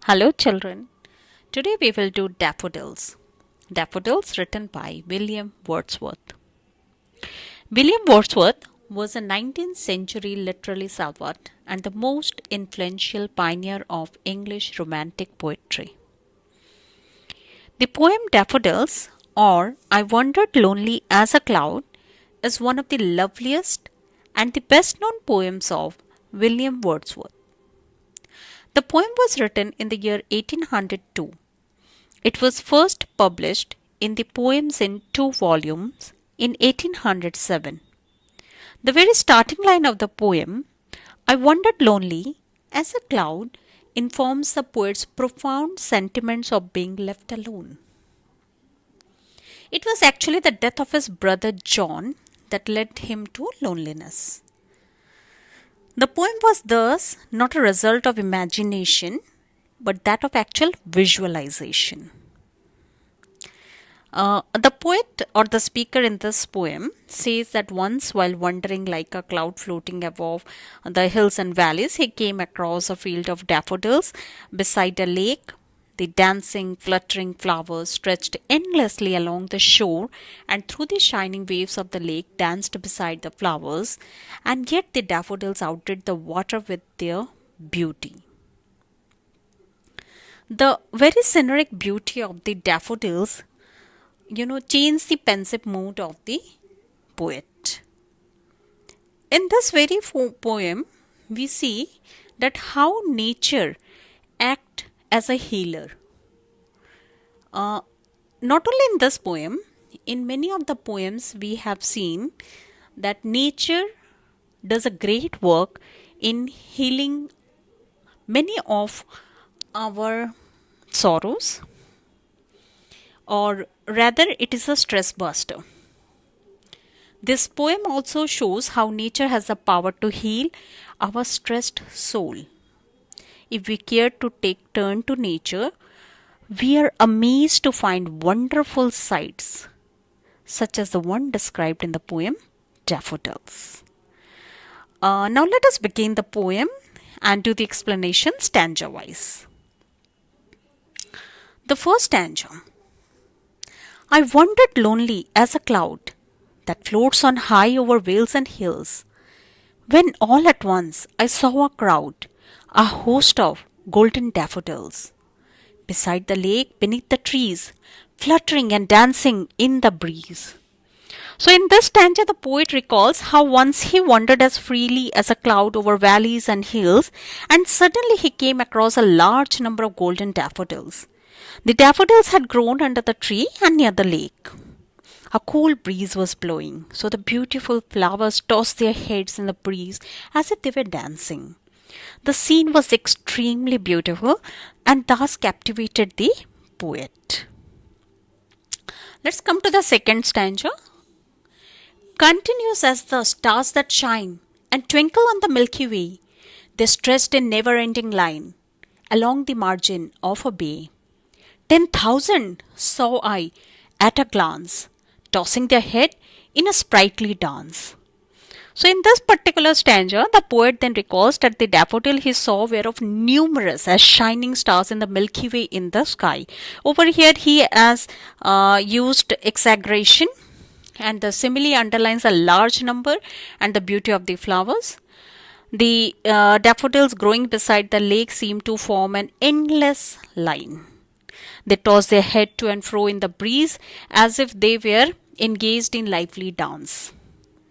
Hello, children. Today we will do Daffodils. Daffodils written by William Wordsworth. William Wordsworth was a 19th century literary savant and the most influential pioneer of English Romantic poetry. The poem Daffodils, or I Wandered Lonely as a Cloud, is one of the loveliest and the best known poems of William Wordsworth. The poem was written in the year 1802. It was first published in the Poems in Two Volumes in 1807. The very starting line of the poem, I wandered lonely as a cloud, informs the poet's profound sentiments of being left alone. It was actually the death of his brother John that led him to loneliness. The poem was thus not a result of imagination, but that of actual visualization. The poet or the speaker in this poem says that once, while wandering like a cloud floating above the hills and valleys, he came across a field of daffodils beside a lake. The dancing, fluttering flowers stretched endlessly along the shore, and through the shining waves of the lake danced beside the flowers, and yet the daffodils outdid the water with their beauty. The very scenic beauty of the daffodils change the pensive mood of the poet. In this very poem, we see that how nature act as a healer. Not only in this poem, in many of the poems we have seen that nature does a great work in healing many of our sorrows, or rather it is a stress buster. This poem also shows how nature has the power to heal our stressed soul. If we care to take turn to nature, we are amazed to find wonderful sights, such as the one described in the poem Daffodils. Now let us begin the poem and do the explanation stanza-wise. The first stanza. I wandered lonely as a cloud that floats on high over vales and hills, when all at once I saw a crowd, a host of golden daffodils, beside the lake beneath the trees, fluttering and dancing in the breeze. So in this stanza, the poet recalls how once he wandered as freely as a cloud over valleys and hills, and suddenly he came across a large number of golden daffodils. The daffodils had grown under the tree and near the lake. A cool breeze was blowing, so the beautiful flowers tossed their heads in the breeze as if they were dancing. The scene was extremely beautiful and thus captivated the poet. Let's come to the second stanza. Continuous as the stars that shine and twinkle on the Milky Way, they stretched in never-ending line along the margin of a bay. 10,000 saw I at a glance, tossing their head in a sprightly dance. So in this particular stanza, the poet then recalls that the daffodil he saw were of numerous as shining stars in the Milky Way in the sky. Over here he has used exaggeration, and the simile underlines a large number and the beauty of the flowers. The daffodils growing beside the lake seem to form an endless line. They toss their head to and fro in the breeze as if they were engaged in lively dance.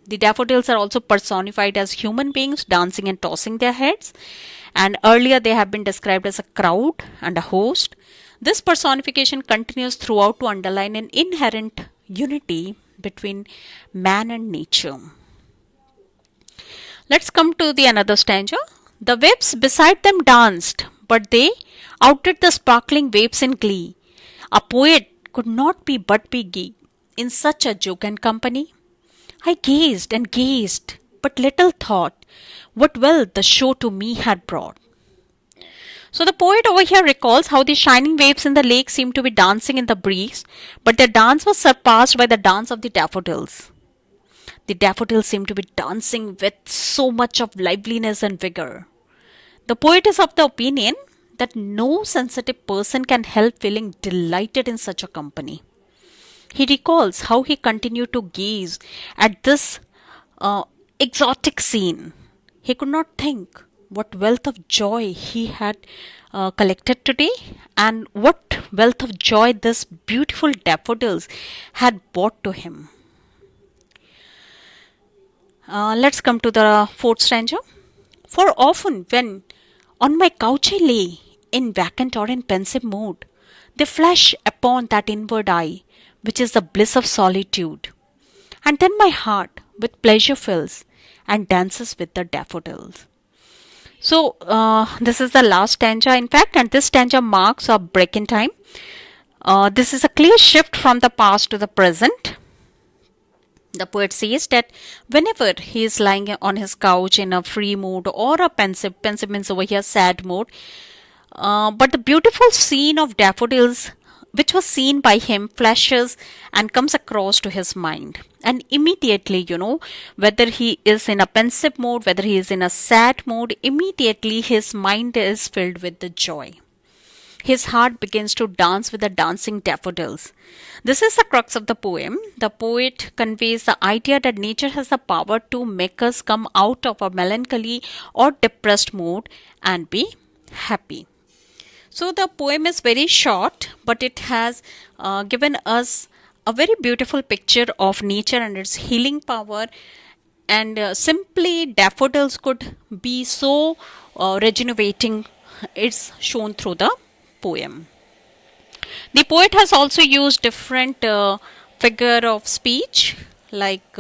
The daffodils are also personified as human beings dancing and tossing their heads. And earlier they have been described as a crowd and a host. This personification continues throughout to underline an inherent unity between man and nature. Let's come to the another stanza. The waves beside them danced, but they outdid the sparkling waves in glee. A poet could not be but be gay in such a jocund company. I gazed and gazed, but little thought what wealth the show to me had brought. So the poet over here recalls how the shining waves in the lake seemed to be dancing in the breeze, but their dance was surpassed by the dance of the daffodils. The daffodils seemed to be dancing with so much of liveliness and vigor. The poet is of the opinion that no sensitive person can help feeling delighted in such a company. He recalls how he continued to gaze at this uh, exotic scene. He could not think what wealth of joy he had collected today and what wealth of joy this beautiful daffodils had brought to him. Let's come to the fourth stanza. For often, when on my couch I lay, in vacant or in pensive mood, they flash upon that inward eye, which is the bliss of solitude. And then my heart with pleasure fills and dances with the daffodils. So, this is the last stanza, in fact, and this stanza marks a break in time. This is a clear shift from the past to the present. The poet says that whenever he is lying on his couch in a free mood or a pensive means over here sad mood, but the beautiful scene of daffodils, which was seen by him, flashes and comes across to his mind. And immediately, whether he is in a pensive mood, whether he is in a sad mood, immediately his mind is filled with the joy. His heart begins to dance with the dancing daffodils. This is the crux of the poem. The poet conveys the idea that nature has the power to make us come out of a melancholy or depressed mood and be happy. So the poem is very short, but it has given us a very beautiful picture of nature and its healing power. And simply daffodils could be so regenerating. It's shown through the poem. The poet has also used different figure of speech like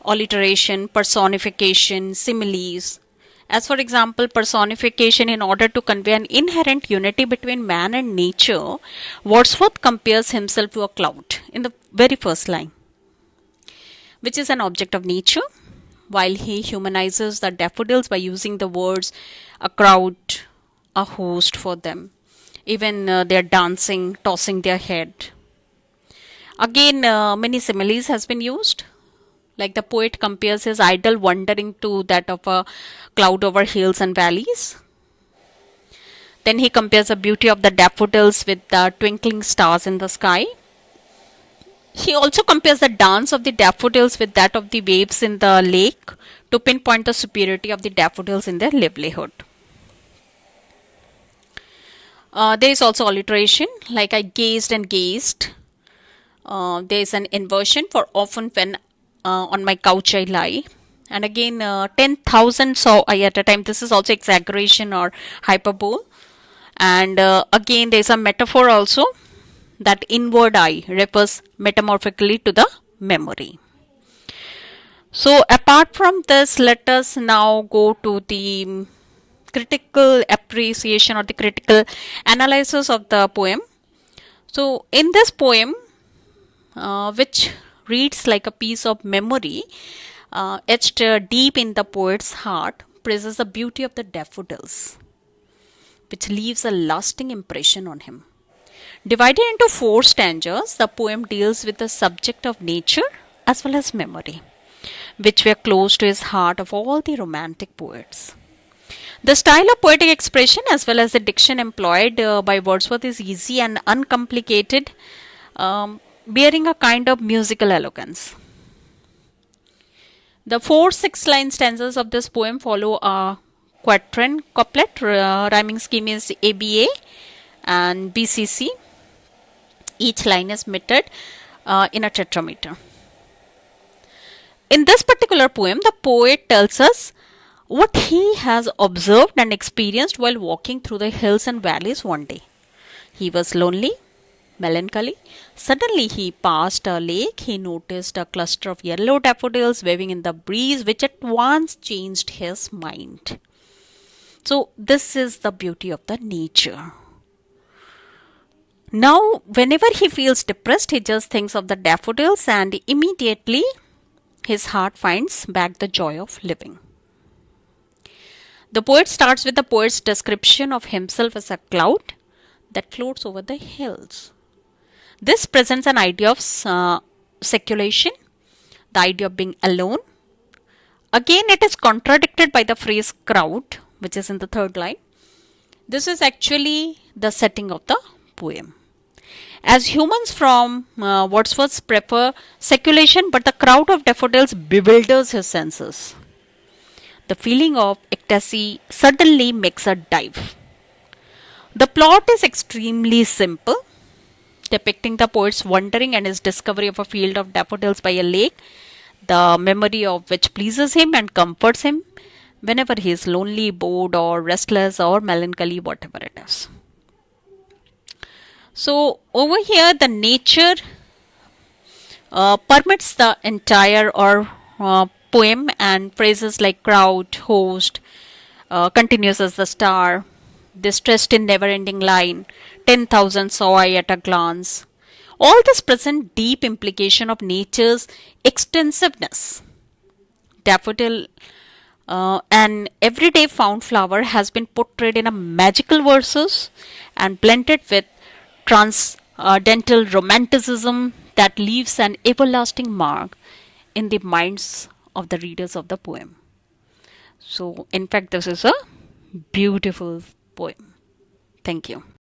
alliteration, personification, similes. As for example, personification in order to convey an inherent unity between man and nature, Wordsworth compares himself to a cloud in the very first line, which is an object of nature, while he humanizes the daffodils by using the words a crowd, a host for them. Even they're dancing, tossing their head. Again, many similes has been used. Like the poet compares his idle wandering to that of a cloud over hills and valleys. Then he compares the beauty of the daffodils with the twinkling stars in the sky. He also compares the dance of the daffodils with that of the waves in the lake to pinpoint the superiority of the daffodils in their livelihood. There is also alliteration, like I gazed and gazed. There is an inversion for often when on my couch I lie. And again, 10,000 saw I at a time. This is also exaggeration or hyperbole. And again, there is a metaphor also. That inward eye refers metamorphically to the memory. So apart from this, let us now go to the critical appreciation or the critical analysis of the poem. So in this poem, which reads like a piece of memory, etched deep in the poet's heart, praises the beauty of the daffodils, which leaves a lasting impression on him. Divided into 4 stanzas, the poem deals with the subject of nature as well as memory, which were close to his heart of all the romantic poets. The style of poetic expression as well as the diction employed by Wordsworth is easy and uncomplicated, bearing a kind of musical elegance. The 4 6-line stanzas of this poem follow a quatrain couplet. Rhyming scheme is ABA and BCC. Each line is metered in a tetrameter. In this particular poem, the poet tells us what he has observed and experienced while walking through the hills and valleys one day. He was lonely, melancholy. Suddenly he passed a lake. He noticed a cluster of yellow daffodils waving in the breeze, which at once changed his mind. So this is the beauty of the nature. Now, whenever he feels depressed, he just thinks of the daffodils and immediately his heart finds back the joy of living. The poet starts with the poet's description of himself as a cloud that floats over the hills. This presents an idea of seculation, the idea of being alone. Again, it is contradicted by the phrase crowd, which is in the 3rd line. This is actually the setting of the poem. As humans from Wordsworth prefer speculation, but the crowd of daffodils bewilders his senses. The feeling of ecstasy suddenly makes a dive. The plot is extremely simple, depicting the poet's wandering and his discovery of a field of daffodils by a lake, the memory of which pleases him and comforts him whenever he is lonely, bored, or restless, or melancholy, whatever it is. So, over here, the nature permits the entire or poem, and phrases like crowd, host, continuous as the star, this stressed in never ending line, 10,000 saw I at a glance. All this present deep implication of nature's extensiveness. Daffodil, an everyday found flower, has been portrayed in a magical verses and blended with transcendental romanticism that leaves an everlasting mark in the minds of the readers of the poem. So, in fact, this is a beautiful poem. Thank you.